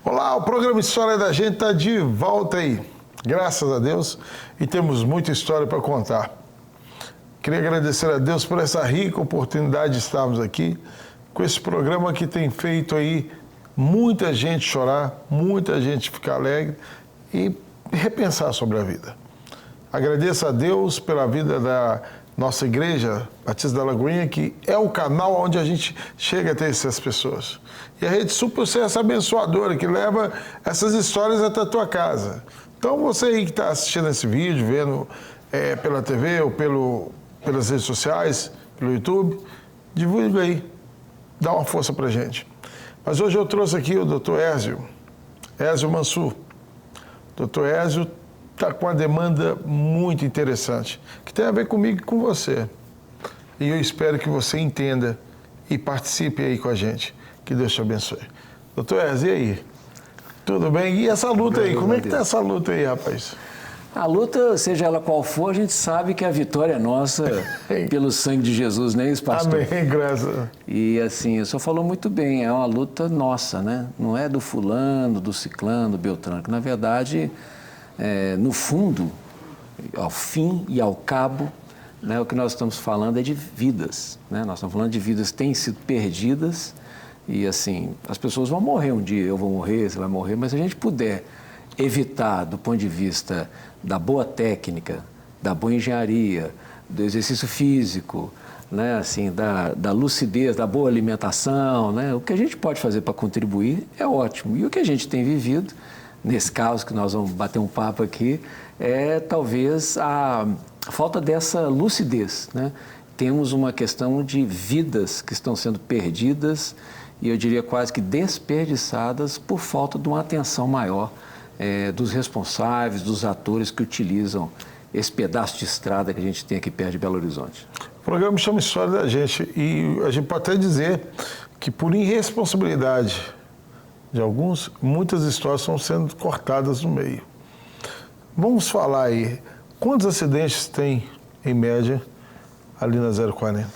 Olá, o programa História da Gente está de volta aí, graças a Deus, e temos muita história para contar. Queria agradecer a Deus por essa rica oportunidade de estarmos aqui com esse programa que tem feito aí muita gente chorar, muita gente ficar alegre e repensar sobre a vida. Agradeço a Deus pela vida da nossa igreja Batista da Lagoinha, que é o canal onde a gente chega até essas pessoas. E a Rede Super é essa abençoadora que leva essas histórias até a tua casa. Então você aí que está assistindo esse vídeo, vendo pela TV ou pelas redes sociais, pelo YouTube, divulga aí, dá uma força pra gente. Mas hoje eu trouxe aqui o Dr. Ézio Mansur. Dr. Ézio está com uma demanda muito interessante, que tem a ver comigo e com você. E eu espero que você entenda e participe aí com a gente. Que Deus te abençoe. Doutor Ézio, e aí? Tudo bem? E essa luta aí? Como é que está essa luta aí, rapaz? A luta, seja ela qual for, a gente sabe que a vitória é nossa pelo sangue de Jesus, não é isso, pastor? Amém, graças. E assim, o senhor falou muito bem, é uma luta nossa, né? Não é do fulano, do ciclano, do beltrano, que na verdade, no fundo, ao fim e ao cabo, né, o que nós estamos falando é de vidas, né? Nós estamos falando de vidas que têm sido perdidas e assim, as pessoas vão morrer um dia, eu vou morrer, você vai morrer, mas se a gente puder evitar, do ponto de vista da boa técnica, da boa engenharia, do exercício físico, né, assim, da lucidez, da boa alimentação, né, o que a gente pode fazer para contribuir é ótimo. E o que a gente tem vivido, nesse caso que nós vamos bater um papo aqui, é talvez a falta dessa lucidez, né? Temos uma questão de vidas que estão sendo perdidas e eu diria quase que desperdiçadas por falta de uma atenção maior dos responsáveis, dos atores que utilizam esse pedaço de estrada que a gente tem aqui perto de Belo Horizonte. O programa chama História da Gente e a gente pode até dizer que por irresponsabilidade de alguns, muitas histórias estão sendo cortadas no meio. Vamos falar aí, quantos acidentes tem em média ali na 040?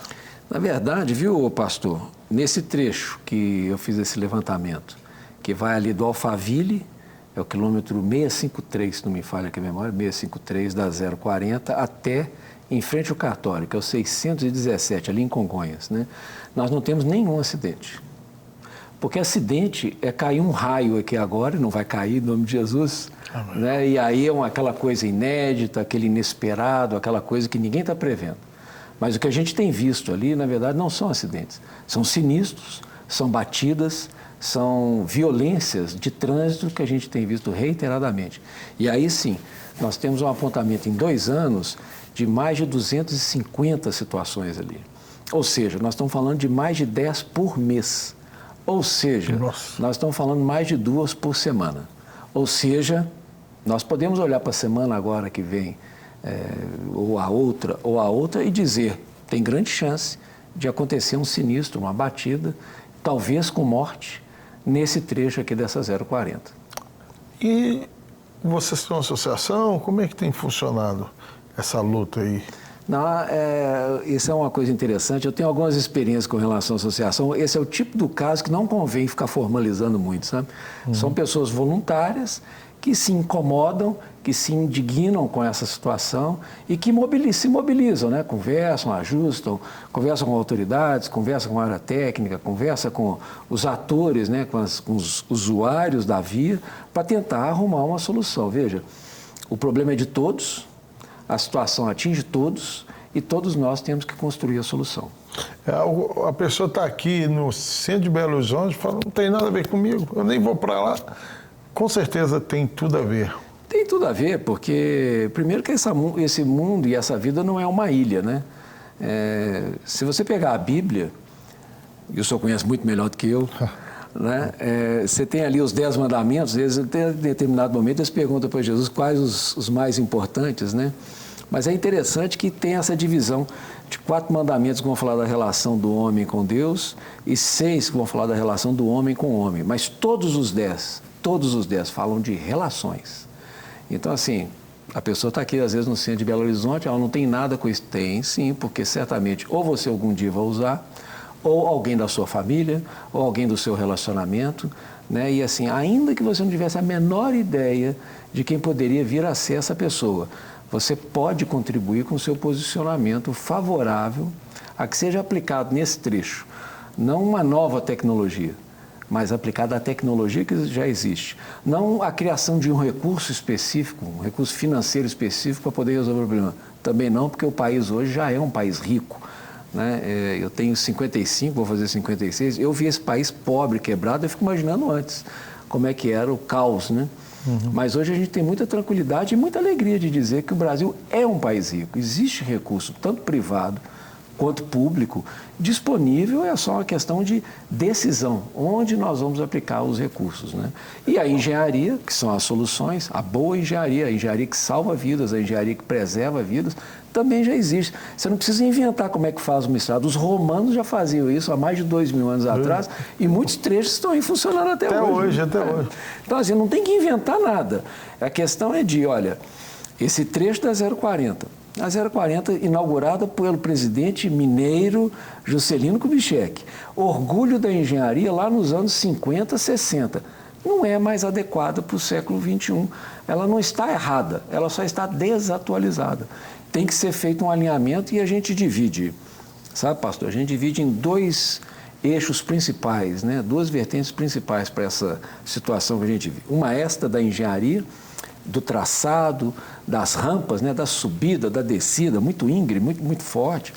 Na verdade, viu, pastor, nesse trecho que eu fiz esse levantamento, que vai ali do Alphaville, é o quilômetro 653, se não me falha aqui a memória, 653 da 040 até em frente ao cartório, que é o 617, ali em Congonhas, né? Nós não temos nenhum acidente. Porque acidente é cair um raio aqui agora, não vai cair, em nome de Jesus, né? E aí é aquela coisa inédita, aquele inesperado, aquela coisa que ninguém está prevendo. Mas o que a gente tem visto ali, na verdade, não são acidentes, são sinistros, são batidas, são violências de trânsito que a gente tem visto reiteradamente. E aí sim, nós temos um apontamento em 2 anos de mais de 250 situações ali. Ou seja, nós estamos falando de mais de 10 por mês. Ou seja, nós estamos falando mais de 2 por semana. Ou seja, nós podemos olhar para a semana agora que vem, ou a outra, e dizer, tem grande chance de acontecer um sinistro, uma batida, talvez com morte, nesse trecho aqui dessa 040. E vocês têm uma associação? Como é que tem funcionado essa luta aí? Não, isso é uma coisa interessante. Eu tenho algumas experiências com relação à associação. Esse é o tipo do caso que não convém ficar formalizando muito, sabe? São pessoas voluntárias que se incomodam, que se indignam com essa situação e que se mobilizam, né? Conversam, ajustam, conversam com autoridades, conversam com a área técnica, conversam com os atores, né? com os usuários da via, para tentar arrumar uma solução. Veja, o problema é de todos, a situação atinge todos e todos nós temos que construir a solução. A pessoa está aqui no centro de Belo Horizonte e fala, não tem nada a ver comigo, eu nem vou para lá. Com certeza tem tudo a ver. Tem tudo a ver, porque primeiro que esse mundo e essa vida não é uma ilha, né? Se você pegar a Bíblia, e o senhor conhece muito melhor do que eu, né? Você tem ali os 10 mandamentos, eles, até em determinado momento eles perguntam para Jesus quais os mais importantes, né? Mas é interessante que tem essa divisão de 4 mandamentos que vão falar da relação do homem com Deus e 6 que vão falar da relação do homem com o homem. Mas todos os 10 falam de relações. Então, assim, a pessoa está aqui, às vezes, no centro de Belo Horizonte, ela não tem nada com isso. Tem, sim, porque certamente ou você algum dia vai usar, ou alguém da sua família, ou alguém do seu relacionamento, né? E assim, ainda que você não tivesse a menor ideia de quem poderia vir a ser essa pessoa, você pode contribuir com o seu posicionamento favorável a que seja aplicado nesse trecho, não uma nova tecnologia, mas aplicada à tecnologia que já existe. Não a criação de um recurso específico, um recurso financeiro específico para poder resolver o problema. Também não, porque o país hoje já é um país rico, né? Eu tenho 55, vou fazer 56, eu vi esse país pobre, quebrado, eu fico imaginando antes como é que era o caos, né? Mas hoje a gente tem muita tranquilidade e muita alegria de dizer que o Brasil é um país rico. Existe recurso, tanto privado quanto público, disponível, é só uma questão de decisão, onde nós vamos aplicar os recursos, né? E a engenharia, que são as soluções, a boa engenharia, a engenharia que salva vidas, a engenharia que preserva vidas, também já existe. Você não precisa inventar como é que faz uma estrada. Os romanos já faziam isso há mais de 2000 anos atrás e muitos trechos estão aí funcionando até hoje. Até hoje. Então, assim, não tem que inventar nada. A questão é de, olha, esse trecho da 040, a 040 inaugurada pelo presidente mineiro Juscelino Kubitschek, orgulho da engenharia lá nos anos 50, 60, não é mais adequada para o século XXI. Ela não está errada, ela só está desatualizada. Tem que ser feito um alinhamento e a gente divide, sabe, pastor? A gente divide em dois eixos principais, né? Duas vertentes principais para essa situação que a gente vive. Uma esta da engenharia, do traçado, das rampas, né, da subida, da descida, muito íngreme, muito forte,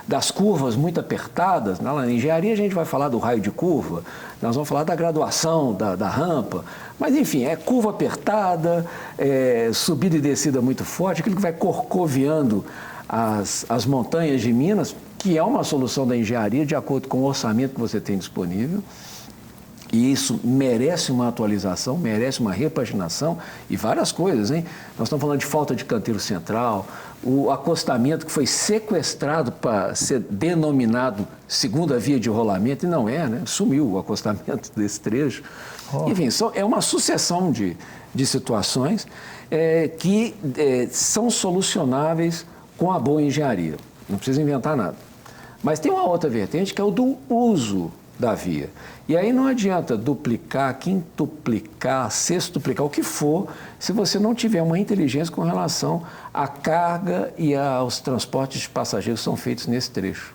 das curvas muito apertadas. Na engenharia a gente vai falar do raio de curva, nós vamos falar da graduação da rampa, mas enfim, é curva apertada, subida e descida muito forte, aquilo que vai corcoviando as montanhas de Minas, que é uma solução da engenharia de acordo com o orçamento que você tem disponível. E isso merece uma atualização, merece uma repaginação e várias coisas, hein? Nós estamos falando de falta de canteiro central, o acostamento que foi sequestrado para ser denominado segunda via de rolamento, e não é, né? Sumiu o acostamento desse trecho. Enfim, é uma sucessão de situações que são solucionáveis com a boa engenharia. Não precisa inventar nada. Mas tem uma outra vertente que é o do uso da via. E aí não adianta duplicar, quintuplicar, sextuplicar, o que for, se você não tiver uma inteligência com relação à carga e aos transportes de passageiros que são feitos nesse trecho.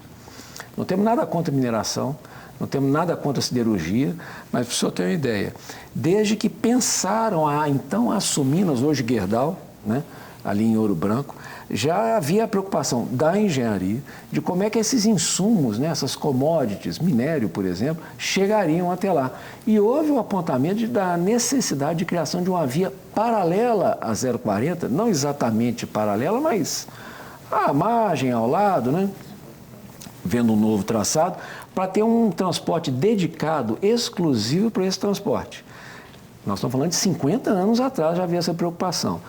Não temos nada contra a mineração, não temos nada contra a siderurgia, mas para o senhor ter uma ideia, desde que pensaram então assumir nós hoje Gerdau, né, ali em Ouro Branco, já havia a preocupação da engenharia de como é que esses insumos, né, essas commodities, minério, por exemplo, chegariam até lá. E houve o apontamento da necessidade de criação de uma via paralela à 040, não exatamente paralela, mas à margem, ao lado, né, vendo um novo traçado, para ter um transporte dedicado, exclusivo para esse transporte. Nós estamos falando de 50 anos atrás, já havia essa preocupação.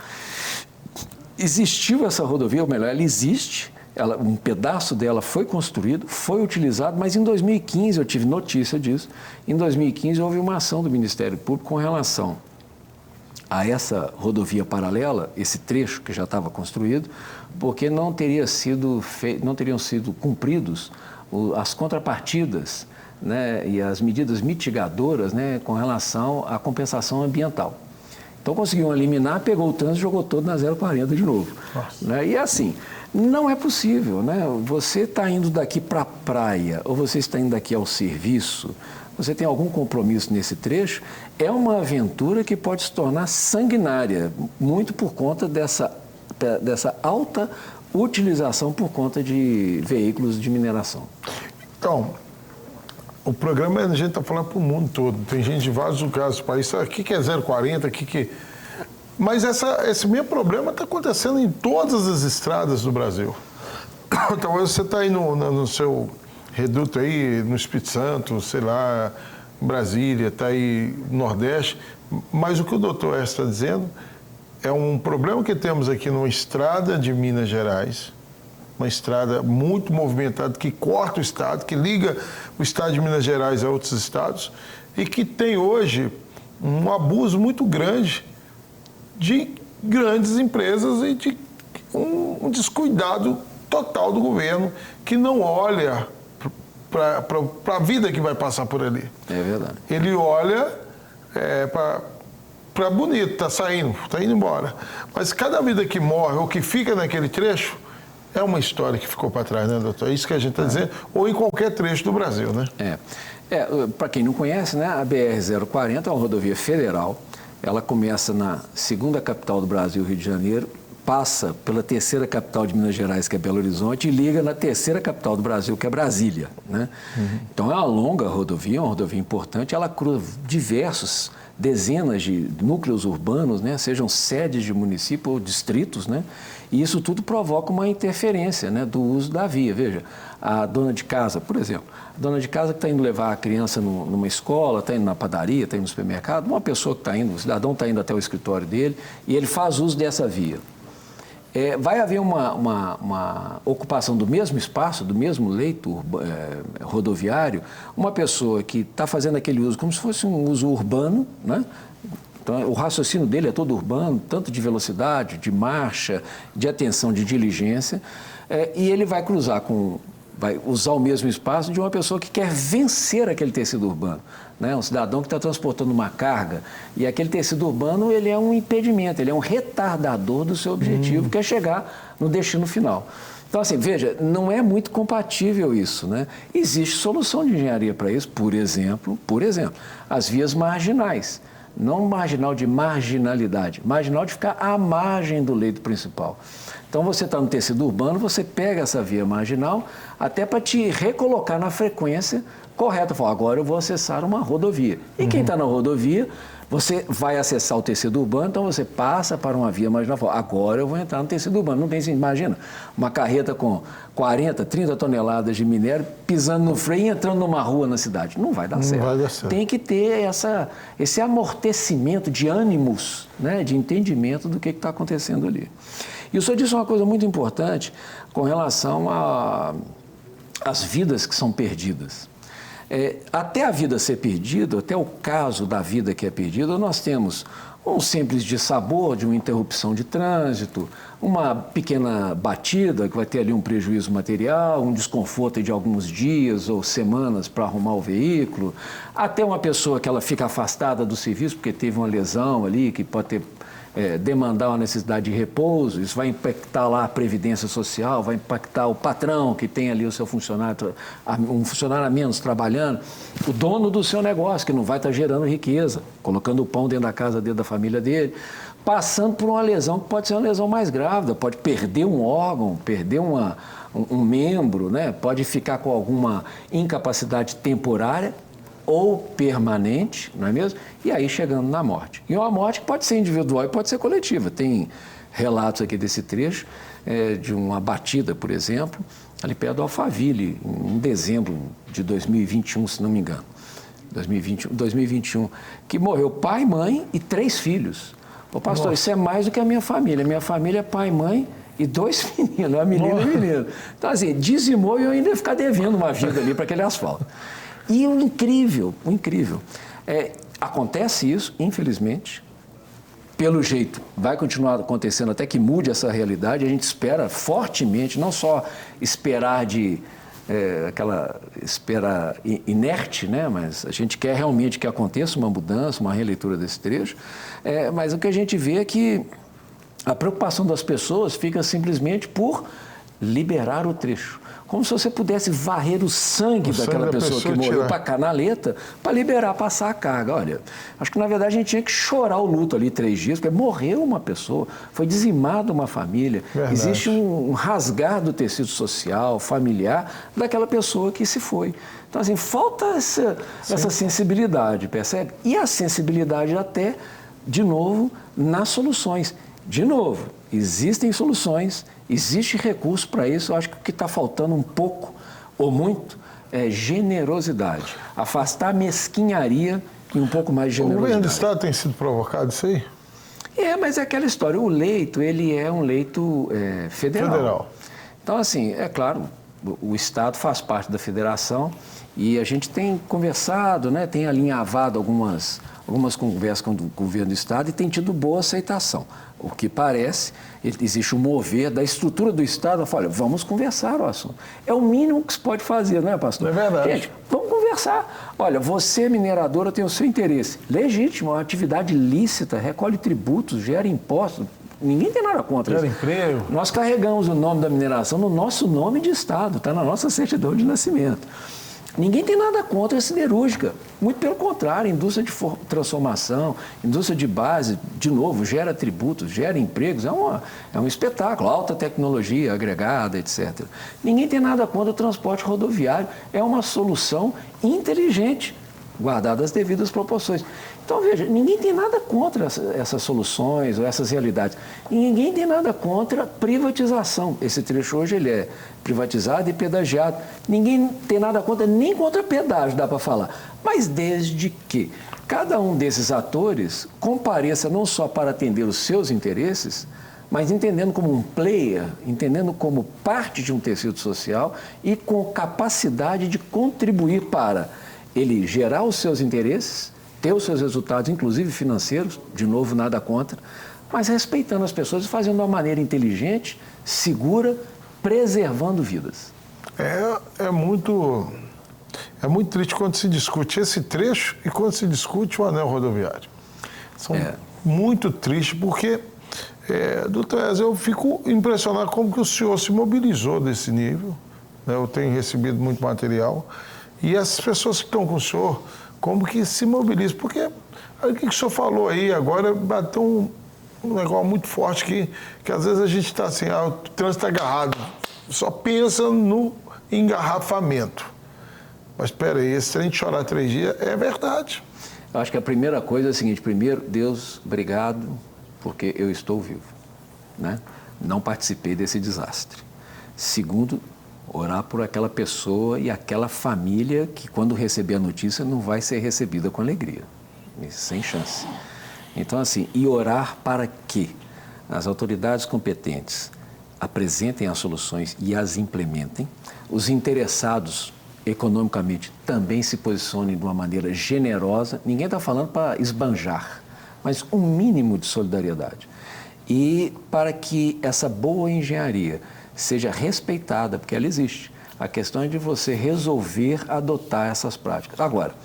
Existiu essa rodovia, ou melhor, ela existe, um pedaço dela foi construído, foi utilizado, mas em 2015, eu tive notícia disso, em 2015 houve uma ação do Ministério Público com relação a essa rodovia paralela, esse trecho que já estava construído, porque não teriam sido cumpridos as contrapartidas, né, e as medidas mitigadoras, né, com relação à compensação ambiental. Então conseguiu eliminar, pegou o trânsito e jogou todo na 040 de novo. Né? E assim, não é possível, né? Você está indo daqui para a praia ou você está indo daqui ao serviço, você tem algum compromisso nesse trecho, é uma aventura que pode se tornar sanguinária, muito por conta dessa alta utilização por conta de veículos de mineração. Então, o programa a gente está falando para o mundo todo. Tem gente de vários lugares do país. Aqui que é 040, aqui que... Mas esse mesmo problema está acontecendo em todas as estradas do Brasil. Então, você está aí no seu reduto aí, no Espírito Santo, sei lá, em Brasília, está aí no Nordeste. Mas o que o doutor Écio está dizendo é um problema que temos aqui numa estrada de Minas Gerais, uma estrada muito movimentada, que corta o estado, que liga o estado de Minas Gerais a outros estados e que tem hoje um abuso muito grande de grandes empresas e de um descuidado total do governo que não olha para a vida que vai passar por ali. É verdade. Ele olha para bonito, está indo embora. Mas cada vida que morre ou que fica naquele trecho é uma história que ficou para trás, né, doutor? É isso que a gente está dizendo, ou em qualquer trecho do Brasil, né? Para quem não conhece, né, a BR-040 é uma rodovia federal. Ela começa na segunda capital do Brasil, Rio de Janeiro, passa pela terceira capital de Minas Gerais, que é Belo Horizonte, e liga na terceira capital do Brasil, que é Brasília, né? Então é uma longa rodovia, uma rodovia importante. Ela cruza dezenas de núcleos urbanos, né, sejam sedes de município ou distritos, né, e isso tudo provoca uma interferência, né, do uso da via. Veja, a dona de casa, por exemplo, a dona de casa que está indo levar a criança numa escola, está indo na padaria, está indo no supermercado, uma pessoa que está indo, o cidadão está indo até o escritório dele e ele faz uso dessa via. Vai haver uma ocupação do mesmo espaço, do mesmo leito rodoviário, uma pessoa que está fazendo aquele uso como se fosse um uso urbano, né? Então, o raciocínio dele é todo urbano, tanto de velocidade, de marcha, de atenção, de diligência, e ele vai vai usar o mesmo espaço de uma pessoa que quer vencer aquele tecido urbano, né? Um cidadão que está transportando uma carga, e aquele tecido urbano ele é um impedimento, ele é um retardador do seu objetivo, que é chegar no destino final. Então, assim, veja, não é muito compatível isso, né? Existe solução de engenharia para isso, por exemplo, as vias marginais. Não marginal de marginalidade, marginal de ficar à margem do leito principal. Então, você está no tecido urbano, você pega essa via marginal até para te recolocar na frequência correta. Fala, agora eu vou acessar uma rodovia. E quem está na rodovia, você vai acessar o tecido urbano, então você passa para uma via marginal. Fala, agora eu vou entrar no tecido urbano. Não tem, imagina, uma carreta com 40, 30 toneladas de minério pisando no freio e entrando numa rua na cidade. Não vai dar certo. Vai dar certo. Tem que ter esse amortecimento de ânimos, né, de entendimento do que está acontecendo ali. E o senhor disse uma coisa muito importante com relação às vidas que são perdidas. Até a vida ser perdida, até o caso da vida que é perdida, nós temos um simples dissabor de uma interrupção de trânsito, uma pequena batida que vai ter ali um prejuízo material, um desconforto de alguns dias ou semanas para arrumar o veículo, até uma pessoa que ela fica afastada do serviço porque teve uma lesão ali que pode ter demandar uma necessidade de repouso, isso vai impactar lá a previdência social, vai impactar o patrão que tem ali o seu funcionário, um funcionário a menos trabalhando, o dono do seu negócio que não vai estar gerando riqueza, colocando o pão dentro da casa dele, da família dele, passando por uma lesão que pode ser uma lesão mais grávida, pode perder um órgão, perder um membro, né? Pode ficar com alguma incapacidade temporária ou permanente, não é mesmo? E aí chegando na morte. E uma morte que pode ser individual e pode ser coletiva. Tem relatos aqui desse trecho de uma batida, por exemplo, ali perto do Alphaville, em dezembro de 2021, se não me engano. 2021, que morreu pai, mãe e 3 filhos. Ô, pastor, nossa, isso é mais do que a minha família. Minha família é pai, mãe e 2 meninos, uma menina e um menino. Então, assim, dizimou e eu ainda ia ficar devendo uma vida ali para aquele asfalto. E o incrível, acontece isso, infelizmente, pelo jeito, vai continuar acontecendo até que mude essa realidade. A gente espera fortemente, não só esperar aquela espera inerte, né? Mas a gente quer realmente que aconteça uma mudança, uma releitura desse trecho. Mas o que a gente vê é que a preocupação das pessoas fica simplesmente por liberar o trecho. Como se você pudesse varrer o sangue daquela pessoa que morreu para a canaleta para liberar, passar a carga. Olha, acho que na verdade a gente tinha que chorar o luto ali 3 dias, porque morreu uma pessoa, foi dizimada uma família. Verdade. Existe um rasgar do tecido social, familiar, daquela pessoa que se foi. Então, assim, falta essa sensibilidade, percebe? E a sensibilidade até, de novo, nas soluções. De novo, existem soluções, existe recurso para isso. Eu acho que o que está faltando um pouco ou muito é generosidade. Afastar a mesquinharia e um pouco mais de generosidade. O governo do Estado tem sido provocado isso aí? Mas é aquela história. O leito, ele é um leito federal. Então, assim, é claro, o Estado faz parte da federação E a gente tem conversado, né, tem alinhavado algumas conversas com o governo do Estado e tem tido boa aceitação. O que parece, existe um mover da estrutura do Estado, olha, vamos conversar o assunto. É o mínimo que se pode fazer, não é, pastor? É verdade. Gente, vamos conversar. Olha, você, mineradora, tem o seu interesse. Legítimo, é uma atividade lícita, recolhe tributos, gera impostos. Ninguém tem nada contra Gera isso. emprego. Nós carregamos o nome da mineração no nosso nome de Estado, está na nossa certidão de nascimento. Ninguém tem nada contra a siderúrgica. Muito pelo contrário, indústria de transformação, indústria de base, de novo, gera tributos, gera empregos, é um espetáculo, alta tecnologia agregada, etc. Ninguém tem nada contra o transporte rodoviário, é uma solução inteligente, guardadas as devidas proporções. Então, veja, ninguém tem nada contra essas soluções ou essas realidades. E ninguém tem nada contra privatização. Esse trecho hoje ele é privatizado e pedagiado. Ninguém tem nada contra, nem contra pedágio, dá para falar. Mas desde que cada um desses atores compareça não só para atender os seus interesses, mas entendendo como um player, entendendo como parte de um tecido social e com capacidade de contribuir para ele gerar os seus interesses, ter os seus resultados, inclusive financeiros, de novo, nada contra, mas respeitando as pessoas e fazendo de uma maneira inteligente, segura, preservando vidas. É muito triste quando se discute esse trecho e quando se discute o anel rodoviário. São muito tristes porque, doutor Ezio, eu fico impressionado como que o senhor se mobilizou desse nível, né? Eu tenho recebido muito material e essas pessoas que estão com o senhor, como que se mobilizam, porque o que o senhor falou aí agora bateu um negócio muito forte que às vezes a gente está assim, o trânsito está agarrado, só pensa no engarrafamento. Mas espera aí, esse trem de chorar 3 dias é verdade. Eu acho que a primeira coisa é a seguinte: primeiro, Deus, obrigado, porque eu estou vivo, né? Não participei desse desastre. Segundo, orar por aquela pessoa e aquela família que, quando receber a notícia, não vai ser recebida com alegria, sem chance. Então, assim, e orar para que as autoridades competentes apresentem as soluções e as implementem, os interessados economicamente também se posicionem de uma maneira generosa. Ninguém está falando para esbanjar, mas um mínimo de solidariedade. E para que essa boa engenharia seja respeitada, porque ela existe. A questão é de você resolver adotar essas práticas. Agora,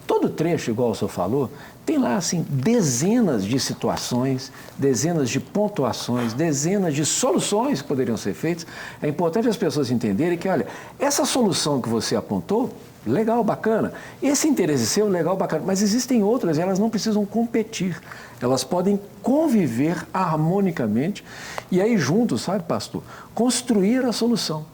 todo trecho, igual o senhor falou, tem lá, assim, dezenas de situações, dezenas de pontuações, dezenas de soluções que poderiam ser feitas. É importante as pessoas entenderem que, olha, essa solução que você apontou, legal, bacana. Esse interesse seu, legal, bacana. Mas existem outras, elas não precisam competir. Elas podem conviver harmonicamente e aí juntos, sabe, pastor, construir a solução.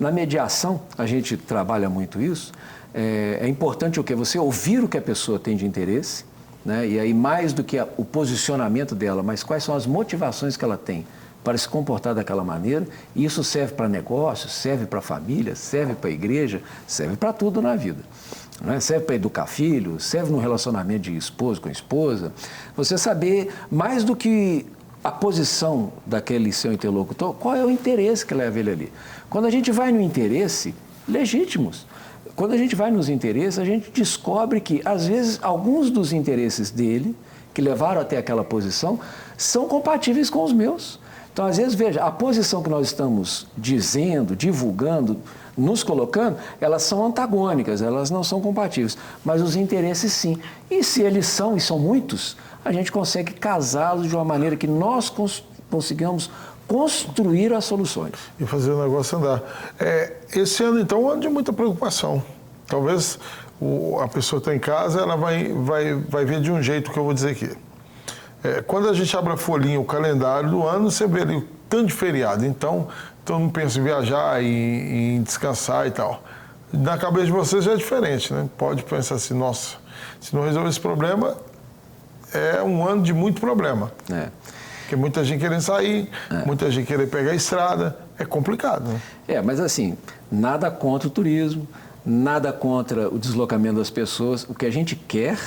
Na mediação, a gente trabalha muito isso. É importante o quê? Você ouvir o que a pessoa tem de interesse, né? E aí mais do que o posicionamento dela, mas quais são as motivações que ela tem para se comportar daquela maneira. E isso serve para negócios, serve para a família, serve para a igreja, serve para tudo na vida. Né? Serve para educar filhos, serve no relacionamento de esposo com esposa. Você saber mais do que a posição daquele seu interlocutor, qual é o interesse que leva ele ali. Quando a gente vai no interesse, legítimos. Quando a gente vai nos interesses, a gente descobre que, às vezes, alguns dos interesses dele, que levaram até aquela posição, são compatíveis com os meus. Então, às vezes, veja, a posição que nós estamos dizendo, divulgando, nos colocando, elas são antagônicas, elas não são compatíveis, mas os interesses sim. E se eles são, e são muitos, a gente consegue casá-los de uma maneira que nós consigamos construir as soluções. E fazer o negócio andar. Esse ano, então, é um ano de muita preocupação. Talvez a pessoa que está em casa, ela vai ver de um jeito que eu vou dizer aqui. Quando a gente abre a folhinha, o calendário do ano, você vê ali o tanto de feriado. Então, todo mundo pensa em viajar, em descansar e tal. Na cabeça de vocês já é diferente, né? Pode pensar assim, nossa, se não resolver esse problema, é um ano de muito problema. Porque muita gente querendo sair, muita gente querendo pegar a estrada, é complicado, né? Mas assim, nada contra o turismo, nada contra o deslocamento das pessoas. O que a gente quer,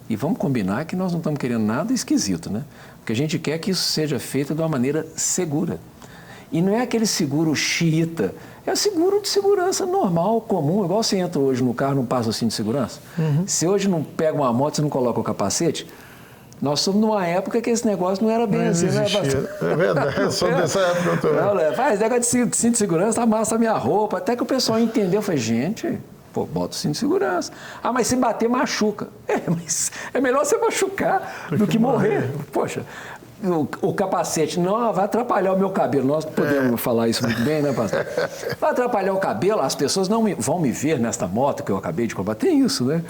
e vamos combinar que nós não estamos querendo nada esquisito, né? O que a gente quer é que isso seja feito de uma maneira segura. E não é aquele seguro xiita, é seguro de segurança normal, comum, igual você entra hoje no carro, não passa o cinto de segurança. Se hoje não pega uma moto, você não coloca o capacete, nós somos numa época que esse negócio não era bem Não assim, né? existia. É verdade, eu sou dessa época eu também. Não, faz negócio de cinto de segurança, amassa a minha roupa. Até que o pessoal entendeu. Eu falei, gente, pô, bota o cinto de segurança. Ah, mas se bater, machuca. Mas é melhor você machucar do que morrer. Poxa, o capacete não vai atrapalhar o meu cabelo. Nós podemos falar isso muito bem, né, pastor? Vai atrapalhar o cabelo, as pessoas não vão me ver nesta moto que eu acabei de comprar. Tem isso, né?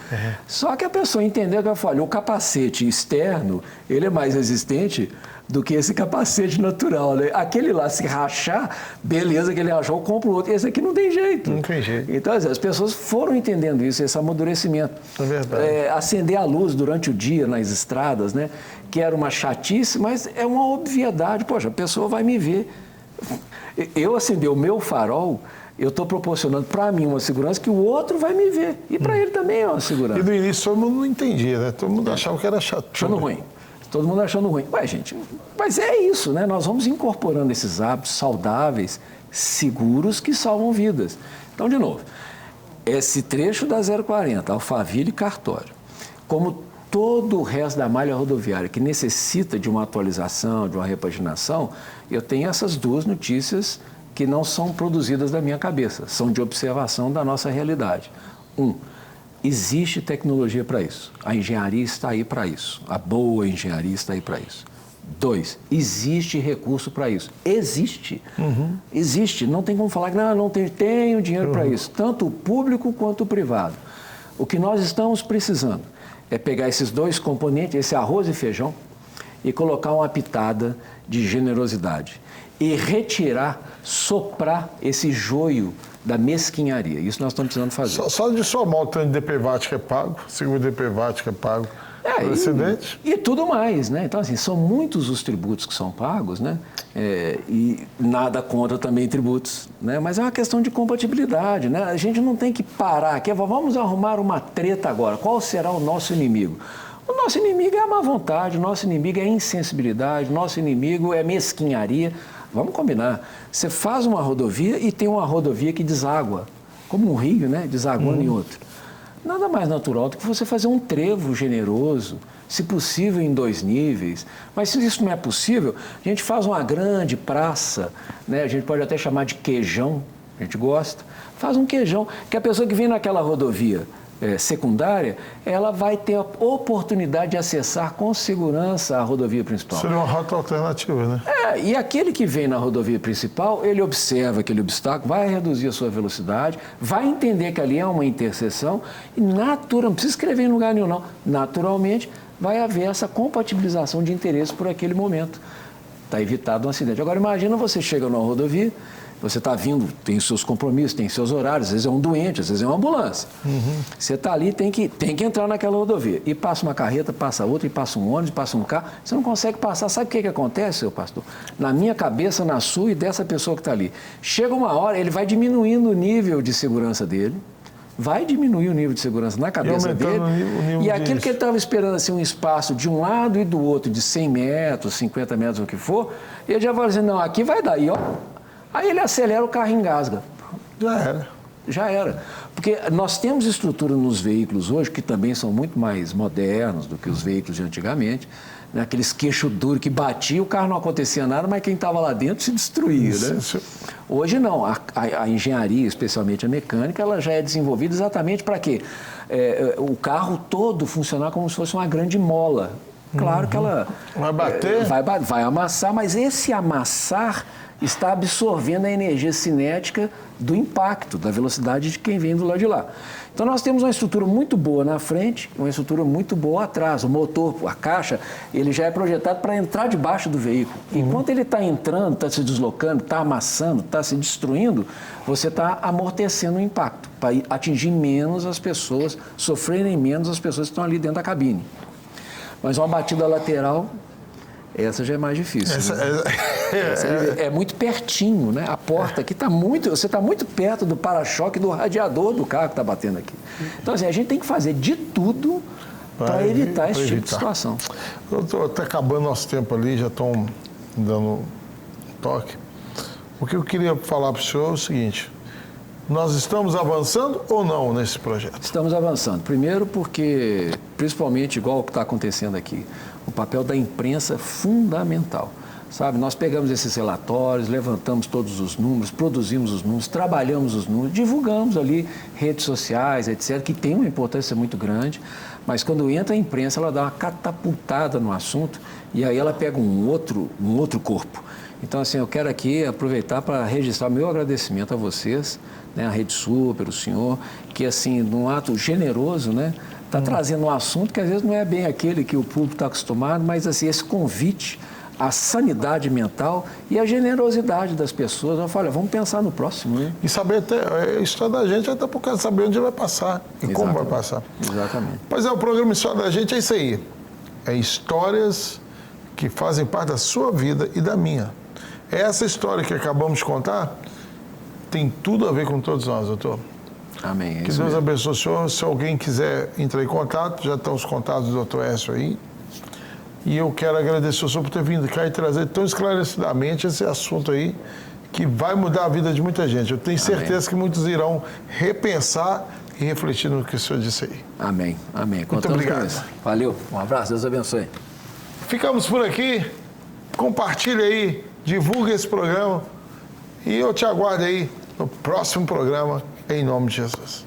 Só que a pessoa entendeu que eu falei, o capacete externo, ele é mais resistente do que esse capacete natural, né? Aquele lá, se rachar, beleza, que ele rachou, eu compro outro. Esse aqui não tem jeito. Não tem jeito. Então, as pessoas foram entendendo isso, esse amadurecimento. É verdade. Acender a luz durante o dia nas estradas, né? Que era uma chatice, mas é uma obviedade. Poxa, a pessoa vai me ver. Eu acender o meu farol, eu estou proporcionando para mim uma segurança que o outro vai me ver. E para ele também é uma segurança. E no início todo mundo não entendia, né? Todo mundo achava que era chato. Achando ruim. Todo mundo achando ruim. Ué, gente, mas é isso, né? Nós vamos incorporando esses hábitos saudáveis, seguros, que salvam vidas. Então, de novo, esse trecho da 040, Alphaville e Cartório, como todo o resto da malha rodoviária que necessita de uma atualização, de uma repaginação, eu tenho essas duas notícias que não são produzidas da minha cabeça, são de observação da nossa realidade. Existe tecnologia para isso. A engenharia está aí para isso. A boa engenharia está aí para isso. 2, existe recurso para isso. Existe. Existe. Não tem como falar que não tenho dinheiro para isso. Tanto o público quanto o privado. O que nós estamos precisando é pegar esses dois componentes, esse arroz e feijão, e colocar uma pitada de generosidade. E retirar, soprar esse joio da mesquinharia. Isso nós estamos precisando fazer. Só de somar o tanto de DPVAT que é pago, seguro DPVAT que é pago por acidente. E tudo mais, né? Então, assim, são muitos os tributos que são pagos, né? E nada contra também tributos, né? Mas é uma questão de compatibilidade, né? A gente não tem que parar aqui, vamos arrumar uma treta agora. Qual será o nosso inimigo? O nosso inimigo é a má vontade, o nosso inimigo é a insensibilidade, o nosso inimigo é mesquinharia. Vamos combinar. Você faz uma rodovia e tem uma rodovia que deságua, como um rio, né? Desaguando em outro. Nada mais natural do que você fazer um trevo generoso, se possível em 2 níveis. Mas se isso não é possível, a gente faz uma grande praça, né? A gente pode até chamar de queijão, a gente gosta. Faz um queijão, que a pessoa que vem naquela rodovia secundária, ela vai ter a oportunidade de acessar com segurança a rodovia principal. Seria uma rota alternativa, né? E aquele que vem na rodovia principal, ele observa aquele obstáculo, vai reduzir a sua velocidade, vai entender que ali é uma interseção e não precisa escrever em lugar nenhum, não. Naturalmente, vai haver essa compatibilização de interesse por aquele momento. Está evitado um acidente. Agora, imagina você chega numa rodovia, você está vindo, tem seus compromissos, tem seus horários, às vezes é um doente, às vezes é uma ambulância. Você está ali, tem que entrar naquela rodovia. E passa uma carreta, passa outra, e passa um ônibus, passa um carro. Você não consegue passar. Sabe o que acontece, seu pastor? Na minha cabeça, na sua e dessa pessoa que está ali. Chega uma hora, ele vai diminuindo o nível de segurança dele, vai diminuir o nível de segurança na cabeça dele. E aquilo que ele estava esperando, assim, um espaço de um lado e do outro, de 100 metros, 50 metros, o que for, ele já vai dizer, não, aqui vai dar. E, ó, aí ele acelera, o carro engasga. Já era. Porque nós temos estrutura nos veículos hoje que também são muito mais modernos do que os veículos de antigamente, né? Aqueles queixo duro que batia, o carro não acontecia nada, mas quem estava lá dentro se destruía, né? Hoje não. A engenharia, especialmente a mecânica, ela já é desenvolvida exatamente para quê? O carro todo funcionar como se fosse uma grande mola. Claro que ela vai bater, vai amassar, mas esse amassar está absorvendo a energia cinética do impacto, da velocidade de quem vem do lado de lá. Então, nós temos uma estrutura muito boa na frente, uma estrutura muito boa atrás. O motor, a caixa, ele já é projetado para entrar debaixo do veículo. Enquanto ele está entrando, está se deslocando, está amassando, está se destruindo, você está amortecendo o impacto, para atingir menos as pessoas, sofrerem menos as pessoas que estão ali dentro da cabine. Mas uma batida lateral, essa já é mais difícil. Essa é muito pertinho, né? A porta aqui está muito... Você está muito perto do para-choque do radiador do carro que está batendo aqui. Então, assim, a gente tem que fazer de tudo para evitar esse tipo de situação. Eu estou até acabando nosso tempo ali, já estão dando um toque. O que eu queria falar para o senhor é o seguinte: nós estamos avançando ou não nesse projeto? Estamos avançando. Primeiro porque, principalmente igual o que está acontecendo aqui, o papel da imprensa é fundamental. Sabe, nós pegamos esses relatórios, levantamos todos os números, produzimos os números, trabalhamos os números, divulgamos ali redes sociais, etc., que tem uma importância muito grande, mas quando entra a imprensa, ela dá uma catapultada no assunto e aí ela pega um outro corpo. Então, assim, eu quero aqui aproveitar para registrar meu agradecimento a vocês, né, a Rede Super, o senhor, que, assim, num ato generoso, né, está trazendo um assunto que às vezes não é bem aquele que o público está acostumado, mas, assim, esse convite à sanidade mental e à generosidade das pessoas. Eu falo, vamos pensar no próximo, né? E saber até, a história da gente até porque saber onde vai passar e como vai passar. Exatamente. Pois é, o programa História da Gente é isso aí. É histórias que fazem parte da sua vida e da minha. Essa história que acabamos de contar tem tudo a ver com todos nós, doutor. Amém. Que Deus abençoe o senhor. Se alguém quiser entrar em contato, já estão os contatos do doutor Écio aí. E eu quero agradecer ao senhor por ter vindo cá e trazer tão esclarecidamente esse assunto aí, que vai mudar a vida de muita gente. Eu tenho certeza que muitos irão repensar e refletir no que o senhor disse aí. Amém. Amém. Muito obrigado. Valeu. Um abraço. Deus abençoe. Ficamos por aqui. Compartilhe aí, divulgue esse programa e eu te aguardo aí no próximo programa, em nome de Jesus.